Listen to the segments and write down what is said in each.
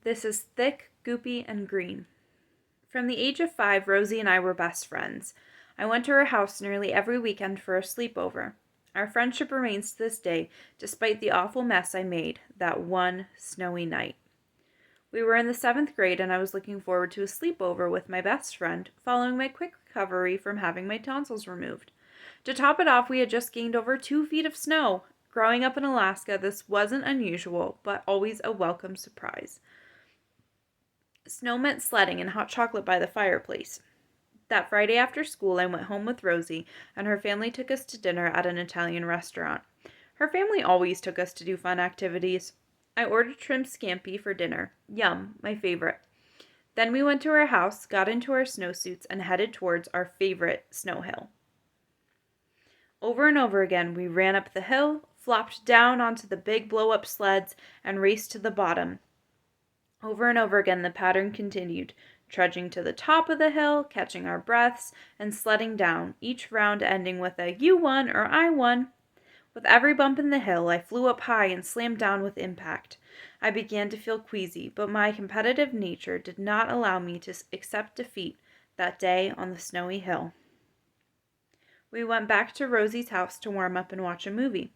This is thick, goopy, and green. From the age of 5, Rosie and I were best friends. I went to her house nearly every weekend for a sleepover. Our friendship remains to this day, despite the awful mess I made that one snowy night. We were in the 7th grade, and I was looking forward to a sleepover with my best friend, following my quick recovery from having my tonsils removed. To top it off, we had just gained over 2 feet of snow. Growing up in Alaska, this wasn't unusual, but always a welcome surprise. Snow meant sledding and hot chocolate by the fireplace. That Friday after school, I went home with Rosie, and her family took us to dinner at an Italian restaurant. Her family always took us to do fun activities. I ordered shrimp scampi for dinner. Yum, my favorite. Then we went to her house, got into our snowsuits, and headed towards our favorite snow hill. Over and over again, we ran up the hill, flopped down onto the big blow-up sleds, and raced to the bottom. Over and over again, the pattern continued, trudging to the top of the hill, catching our breaths, and sledding down, each round ending with a "you won" or "I won." With every bump in the hill, I flew up high and slammed down with impact. I began to feel queasy, but my competitive nature did not allow me to accept defeat that day on the snowy hill. We went back to Rosie's house to warm up and watch a movie.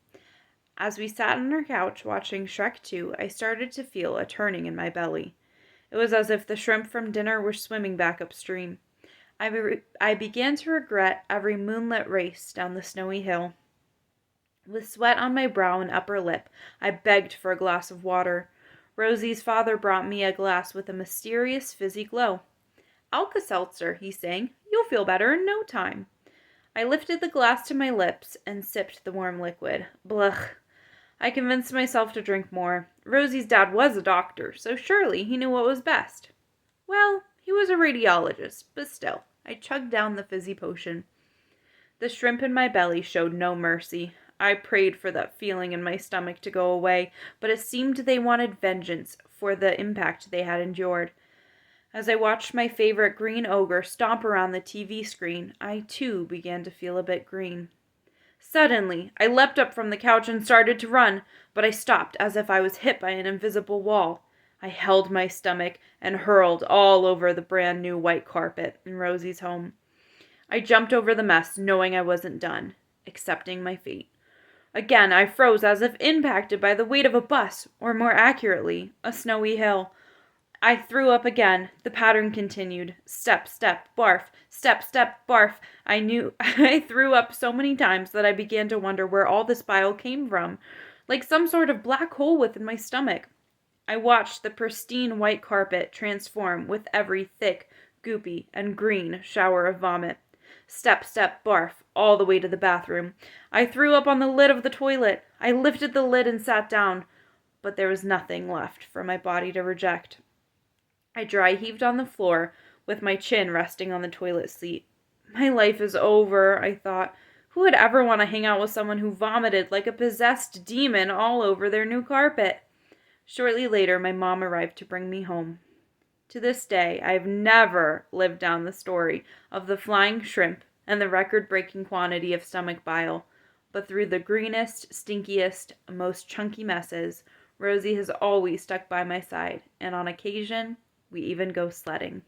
As we sat on our couch watching Shrek 2, I started to feel a turning in my belly. It was as if the shrimp from dinner were swimming back upstream. I began to regret every moonlit race down the snowy hill. With sweat on my brow and upper lip, I begged for a glass of water. Rosie's father brought me a glass with a mysterious fizzy glow. "Alka-Seltzer," he sang. "You'll feel better in no time." I lifted the glass to my lips and sipped the warm liquid. Blech. I convinced myself to drink more. Rosie's dad was a doctor, so surely he knew what was best. Well, he was a radiologist, but still, I chugged down the fizzy potion. The shrimp in my belly showed no mercy. I prayed for that feeling in my stomach to go away, but it seemed they wanted vengeance for the impact they had endured. As I watched my favorite green ogre stomp around the TV screen, I too began to feel a bit green. Suddenly, I leapt up from the couch and started to run, but I stopped as if I was hit by an invisible wall. I held my stomach and hurled all over the brand new white carpet in Rosie's home. I jumped over the mess, knowing I wasn't done, accepting my fate. Again, I froze as if impacted by the weight of a bus, or more accurately, a snowy hill. I threw up again. The pattern continued. Step, step, barf. Step, step, barf. I knew I threw up so many times that I began to wonder where all this bile came from, like some sort of black hole within my stomach. I watched the pristine white carpet transform with every thick, goopy, and green shower of vomit. Step, step, barf, all the way to the bathroom. I threw up on the lid of the toilet. I lifted the lid and sat down, but there was nothing left for my body to reject. I dry heaved on the floor, with my chin resting on the toilet seat. My life is over, I thought. Who would ever want to hang out with someone who vomited like a possessed demon all over their new carpet? Shortly later, my mom arrived to bring me home. To this day, I have never lived down the story of the flying shrimp and the record-breaking quantity of stomach bile, but through the greenest, stinkiest, most chunky messes, Rosie has always stuck by my side, and on occasion, we even go sledding.